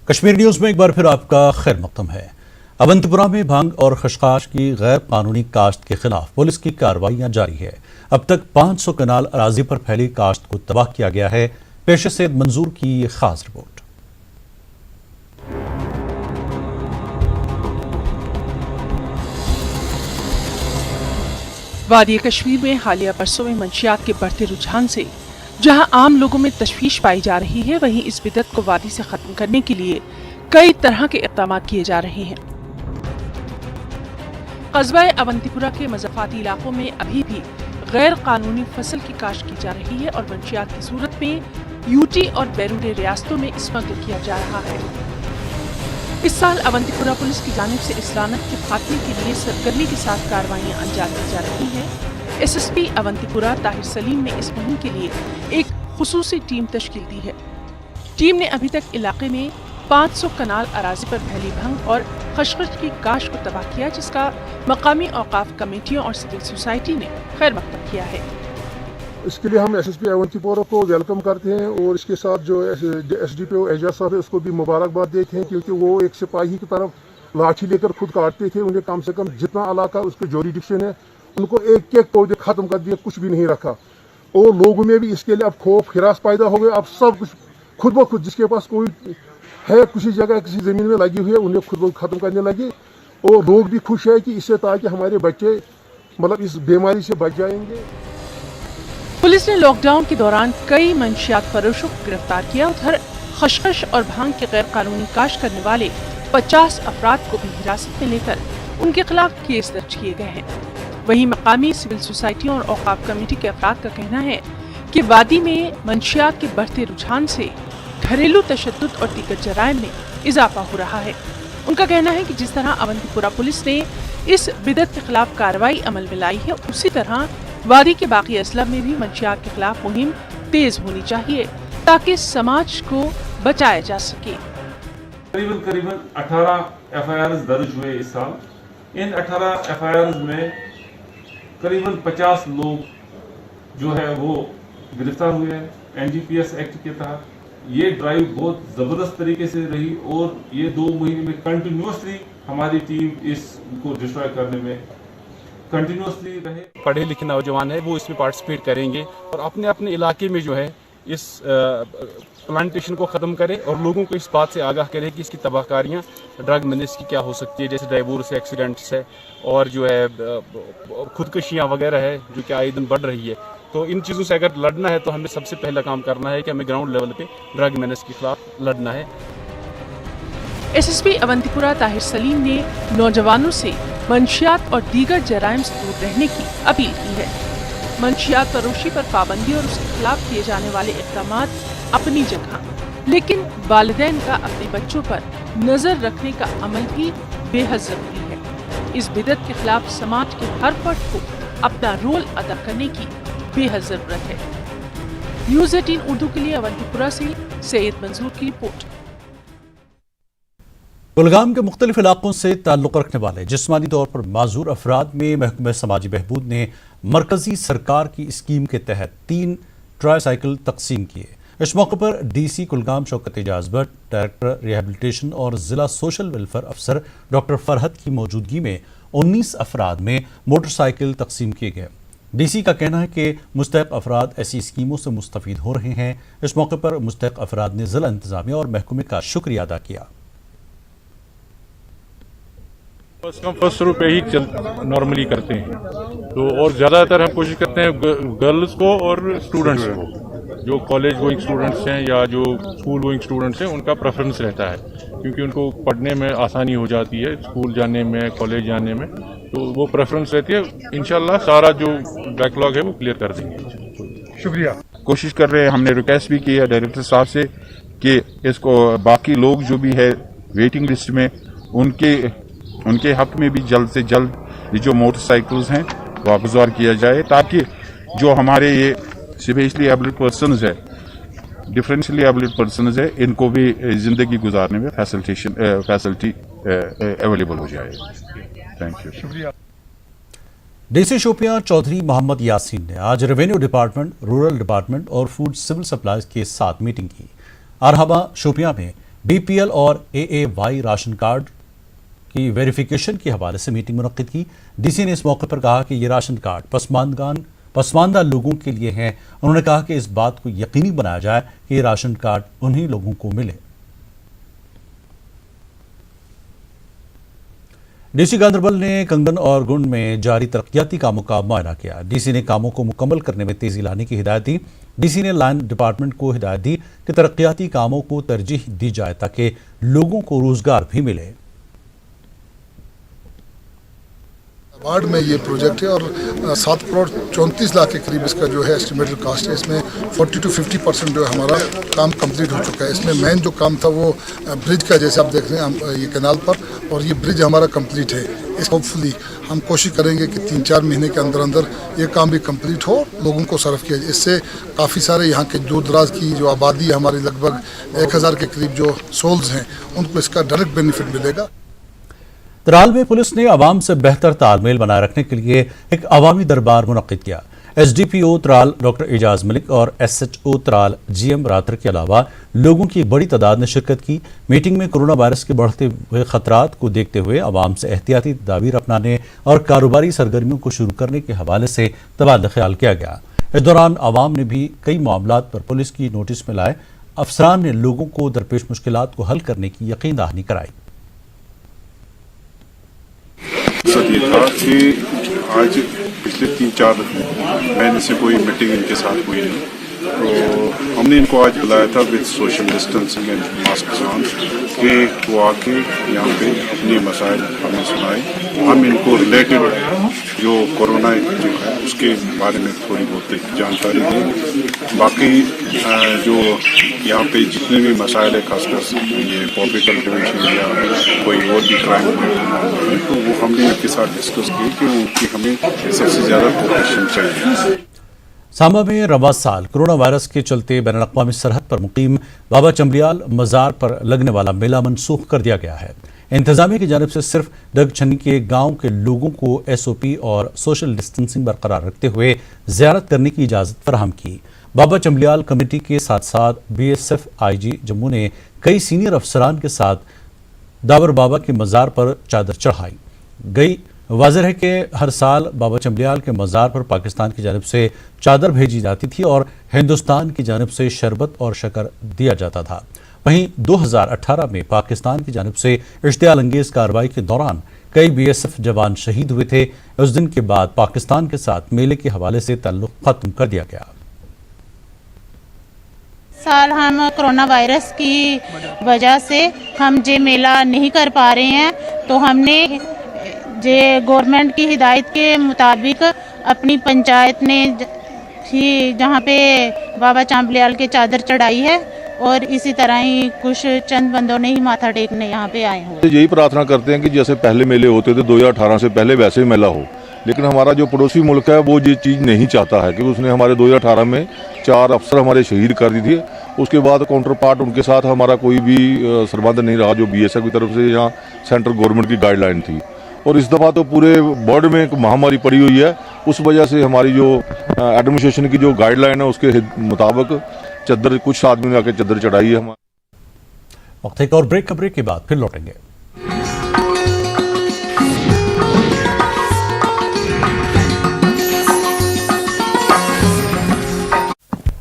Kashmir news میں ایک بار پھر آپ کا خیر مقدم ہے۔ اونتپورہ میں بھنگ اور خشخاش کی غیر قانونی کاشت کے خلاف پولیس کی کارروائیاں جاری ہے۔ اب تک 500 کنال اراضی پر پھیلی کاشت کو تباہ کیا گیا ہے۔ پیش سید منظور کی یہ خاص رپورٹ۔ وادی کشمیر میں حالیہ برسوں میں منشیات کے بڑھتے رجحان سے جہاں عام لوگوں میں تشویش پائی جا رہی ہے، وہیں اس بدعت کو وادی سے ختم کرنے کے لیے کئی طرح کے اقدامات کیے جا رہے ہیں۔ قصبہ اونتپورہ کے مضافاتی علاقوں میں ابھی بھی غیر قانونی فصل کی کاشت کی جا رہی ہے اور منشیات کی صورت میں یوٹی اور بیرون ریاستوں میں اسمگل کیا جا رہا ہے۔ اس سال اونتپورہ پولیس کی جانب سے اس لعنت کے خاتمے کے لیے سرگرمی کے ساتھ کارروائیاں انجام دی جا رہی ہیں۔ ایس ایس پی اونتپورہ طاہر سلیم نے اس مہم کے لیے ایک خصوصی ٹیم تشکیل دی ہے۔ ٹیم نے ابھی تک علاقے میں 500 کنال اراضی پر پھیلی بھنگ اور خشخش کی کاشت کو تباہ کیا، جس کا مقامی اوقاف کمیٹیوں اور سول سوسائٹی نے خیر مقدم کیا ہے۔ اس کے لیے ہم ایس ایس پی اونتپورہ کو ویلکم کرتے ہیں اور اس کے ساتھ جو ایس ڈی پی او اعجاز صاحب ہے اس کو بھی مبارکباد دیتے ہیں، کیونکہ وہ ایک سپاہی کی طرف لاٹھی لے کر خود کاٹتے تھے۔ انہیں کم سے کم جتنا علاقہ اس کے جوریڈکشن ہے ان کو ایک ایک پودے ختم کر دیا، کچھ بھی نہیں رکھا۔ اور لوگوں میں بھی اس کے لیے اب خوف ہراس پیدا ہو گیا۔ اب سب کچھ خود بخود جس کے پاس کوئی ہے کسی جگہ کسی زمین میں لگی ہوئی ہے انہیں خود بخود ختم کرنے لگے، اور لوگ بھی خوش ہے کہ اس سے تاکہ ہمارے بچے اس بیماری سے بچ جائیں گے۔ پولیس نے لاک ڈاؤن کے دوران کئی منشیات فروشوں کو گرفتار کیا۔ ادھر خشخش اور بھنگ کے غیر قانونی کاشت کرنے والے 50 افراد کو بھی حراست میں لے کر ان کے خلاف کیس درج کیے گئے ہیں۔ وہیں مقامی سول سوسائٹیوں اور اوقاف کمیٹی کے افراد کا کہنا ہے کہ وادی میں منشیات کے بڑھتے رجحان سے گھریلو تشدد اور دیگر جرائم میں اضافہ ہو رہا ہے۔ ان کا کہنا ہے کہ جس طرح اونتپورہ پولیس نے اس بدعت کے خلاف کارروائی عمل میں لائی ہے، اسی طرح وادی کے باقی اضلاع میں بھی منشیات کے خلاف مہم تیز ہونی چاہیے تاکہ سماج کو بچایا جا سکے۔ تقریباً 18 ایف آئی آرز درج ہوئے اس سال۔ ان 18 ایف آئی آرز میں قریباً 50 لوگ جو ہے وہ گرفتار ہوئے ہیں N D P S act کے تحت۔ یہ ڈرائیو بہت زبردست طریقے سے رہی اور یہ 2 مہینے میں کنٹینیوسلی ہماری ٹیم اس کو ڈسٹرائے کرنے میں کنٹینیوسلی رہے۔ پڑھے لکھے نوجوان ہیں وہ اس میں پارٹیسپیٹ کریں گے اور اپنے اپنے علاقے میں جو ہے اس پلانٹیشن کو ختم کرے اور لوگوں کو اس بات سے آگاہ کرے کہ اس کی تباہ کاریاں ڈرگ مینس کی کیا ہو سکتی ہے، جیسے ڈائیورس ایکسیڈنٹس ہے اور جو ہے خودکشیاں وغیرہ ہے جو کہ آئے دن بڑھ رہی ہے۔ تو ان چیزوں سے اگر لڑنا ہے تو ہمیں سب سے پہلا کام کرنا ہے کہ ہمیں گراؤنڈ لیول پہ ڈرگ مینس کے خلاف لڑنا ہے۔ ایس ایس پی اونتپورہ طاہر سلیم نے نوجوانوں سے منشیات اور دیگر جرائم سے دور رہنے کی اپیل کی ہے۔ منشیات فروشی پر پابندی اور اس کے خلاف کیے جانے والے اقدامات اپنی جگہ، لیکن والدین کا اپنے بچوں پر نظر رکھنے کا عمل بھی بے حد ضروری ہے۔ اس بدعت کے خلاف سماج کے ہر فرد کو اپنا رول ادا کرنے کی بے حد ضرورت ہے۔ نیوز 18 اردو کے لیے اونتپورہ سے سید منظور کی رپورٹ۔ کلگام کے مختلف علاقوں سے تعلق رکھنے والے جسمانی طور پر معذور افراد میں محکمہ سماجی بہبود نے مرکزی سرکار کی اسکیم کے تحت 3 ٹرائی سائیکل تقسیم کیے۔ اس موقع پر D C Kulgam Shaukat Ejaz Bhat, director rehabilitation اور ضلع سوشل ویلفیئر افسر ڈاکٹر فرحت کی موجودگی میں 19 افراد میں موٹر سائیکل تقسیم کیے گئے۔ ڈی سی کا کہنا ہے کہ مستحق افراد ایسی اسکیموں سے مستفید ہو رہے ہیں۔ اس موقع پر مستحق افراد نے ضلع انتظامیہ اور محکمے کا شکریہ ادا کیا۔ فرسٹ روپے ہی نارملی کرتے ہیں تو، اور زیادہ تر ہم کوشش کرتے ہیں گرلز کو اور اسٹوڈنٹس کو، جو کالج گوئنگ اسٹوڈنٹس ہیں یا جو اسکول گوئنگ اسٹوڈنٹس ہیں ان کا پریفرنس رہتا ہے، کیونکہ ان کو پڑھنے میں آسانی ہو جاتی ہے، اسکول جانے میں کالج جانے میں، تو وہ پریفرنس رہتی ہے۔ انشاءاللہ سارا جو بیک لاگ ہے وہ کلیئر کر دیں گے۔ شکریہ۔ کوشش کر رہے ہیں، ہم نے ریکویسٹ بھی کی ہے ڈائریکٹر صاحب سے کہ اس کو باقی لوگ جو بھی ہے ویٹنگ لسٹ میں ان کے حق میں بھی جلد سے جلد یہ جو موٹر سائیکلز ہیں واگزار کیا جائے، تاکہ جو ہمارے یہ اسپیشلی ایبلڈ پرسنز ہے، ڈفرینشلی ایبلڈ پرسنز ہے، ان کو بھی زندگی گزارنے میں فیسلٹی اویلیبل ہو جائے۔ Thank you. شکریہ۔ ڈی سی شوپیاں چودھری محمد یاسین نے آج ریونیو ڈپارٹمنٹ، رورل ڈپارٹمنٹ اور فوڈ سول سپلائز کے ساتھ میٹنگ کی۔ آرہبہ شوپیاں میں BPL اور AAY راشن کارڈ کی ویریفیکیشن کے حوالے سے میٹنگ منعقد کی۔ DC نے اس موقع پر کہا کہ یہ راشن کارڈ پسماندہ لوگوں کے لیے ہیں۔ انہوں نے کہا کہ اس بات کو یقینی بنایا جائے کہ یہ راشن کارڈ انہی لوگوں کو ملے۔ DC گاندربل نے کنگن اور گنڈ میں جاری ترقیاتی کاموں کا معائنہ کیا۔ DC نے کاموں کو مکمل کرنے میں تیزی لانے کی ہدایت دی۔ DC نے لائن ڈپارٹمنٹ کو ہدایت دی کہ ترقیاتی کاموں کو ترجیح دی جائے تاکہ لوگوں کو روزگار بھی ملے۔ وارڈ میں یہ پروجیکٹ ہے اور 7 کروڑ 34 لاکھ کے قریب اس کا جو ہے اسٹیمیٹڈ کاسٹ ہے۔ اس میں 40 to 50% جو ہے ہمارا کام کمپلیٹ ہو چکا ہے۔ اس میں مین جو کام تھا وہ برج کا، جیسے آپ دیکھ رہے ہیں یہ کینال پر، اور یہ برج ہمارا کمپلیٹ ہے۔ اس ہوپ فلی ہم کوشش کریں گے کہ 3-4 مہینے کے اندر اندر یہ کام بھی کمپلیٹ ہو، لوگوں کو صرف کیا جائے۔ اس سے کافی سارے یہاں کے دور دراز کی جو آبادی ہے ہماری، لگ بھگ 1000 کے قریب جو سولز ہیں، ان کو اس کا ڈائریکٹ بینیفٹ ملے گا۔ ترال میں پولیس نے عوام سے بہتر تال میل بنائے رکھنے کے لیے ایک عوامی دربار منعقد کیا۔ SDPO ترال ڈاکٹر اعجاز ملک اور SHO ترال GM راتر کے علاوہ لوگوں کی بڑی تعداد نے شرکت کی۔ میٹنگ میں کورونا وائرس کے بڑھتے ہوئے خطرات کو دیکھتے ہوئے عوام سے احتیاطی تدابیر اپنانے اور کاروباری سرگرمیوں کو شروع کرنے کے حوالے سے تبادلہ خیال کیا گیا۔ اس دوران عوام نے بھی کئی معاملات پر پولیس کی نوٹس میں لائے۔ افسران نے لوگوں کو درپیش مشکلات کو حل کرنے کی یقین دہانی کرائی۔ یہ تھا کہ آج پچھلے 3-4 مہینے سے کوئی میٹنگ ان کے ساتھ ہوئی نہیں، تو ہم نے ان کو آج بلایا تھا with social distancing and mask on, کہ وہ آ کے یہاں پہ اپنے مسائل ہمیں سنائے۔ ہم ان کو ریلیٹڈ جو کورونا جو ہے اس کے بارے میں تھوڑی بہت جانکاری دیں۔ باقی جو یہاں پہ جتنے بھی مسائل ہے، خاص کر یہ پاپولر کلٹیویشن یا کوئی اور بھی کرائم ہے، تو وہ ہم نے ان کے ساتھ ڈسکس کی کہ ان کی ہمیں سب سے زیادہ کوآپریشن چاہیے۔ سامبا میں رواں سال کورونا وائرس کے چلتے بین الاقوامی سرحد پر مقیم بابا چمبلیال مزار پر لگنے والا میلہ منسوخ کر دیا گیا ہے۔ انتظامیہ کی جانب سے صرف ڈگ چھنی کے گاؤں کے لوگوں کو SOP اور سوشل ڈسٹینسنگ برقرار رکھتے ہوئے زیارت کرنے کی اجازت فراہم کی۔ بابا چمبلیال کمیٹی کے ساتھ ساتھ BSF IG جموں نے کئی سینئر افسران کے ساتھ داور بابا کے مزار پر چادر چڑھائی گئی۔ واضح ہے کہ ہر سال بابا چمبلیال کے مزار پر پاکستان کی جانب سے چادر بھیجی جاتی تھی اور ہندوستان کی جانب سے شربت اور شکر دیا جاتا تھا۔ وہیں 2018 میں پاکستان کی جانب سے اشتعال انگیز کارروائی کے دوران کئی BSF جوان شہید ہوئے تھے۔ اس دن کے بعد پاکستان کے ساتھ میلے کے حوالے سے تعلق ختم کر دیا گیا۔ سال ہم کرونا وائرس کی وجہ سے ہم یہ میلہ نہیں کر پا رہے ہیں، تو ہم نے گورنمنٹ کی ہدایت کے مطابق اپنی پنچایت نے جہاں پہ بابا چمبلیال کے چادر چڑھائی ہے، اور اسی طرح ہی کچھ چند بندوں نے ہی ماتھا ٹیکنے یہاں پہ آئے ہوئے۔ یہی پرارتھنا کرتے ہیں کہ جیسے پہلے میلے ہوتے تھے 2018 سے پہلے، ویسے ہی میلہ ہو، لیکن ہمارا جو پڑوسی ملک ہے وہ یہ چیز نہیں چاہتا ہے، کہ اس نے ہمارے 2018 میں 4 افسر ہمارے شہید کر دی تھی۔ اس کے بعد کاؤنٹر پارٹ ان کے ساتھ ہمارا کوئی بھی سربند نہیں رہا، جو BSF کی طرف سے یہاں سینٹرل گورنمنٹ کی گائیڈ لائن تھی۔ اور اس دفعہ تو پورے ورلڈ میں ایک مہاماری پڑی ہوئی ہے، اس وجہ سے ہماری جو ایڈمنسٹریشن کی جو گائیڈ لائن ہے اس کے مطابق چادر کچھ آدمی نے آ کے چادر چڑھائی ہے۔ وقت ایک اور بریک کے بعد پھر لوٹیں گے۔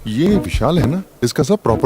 یہ وشال ہے نا، اس کا سب پراپر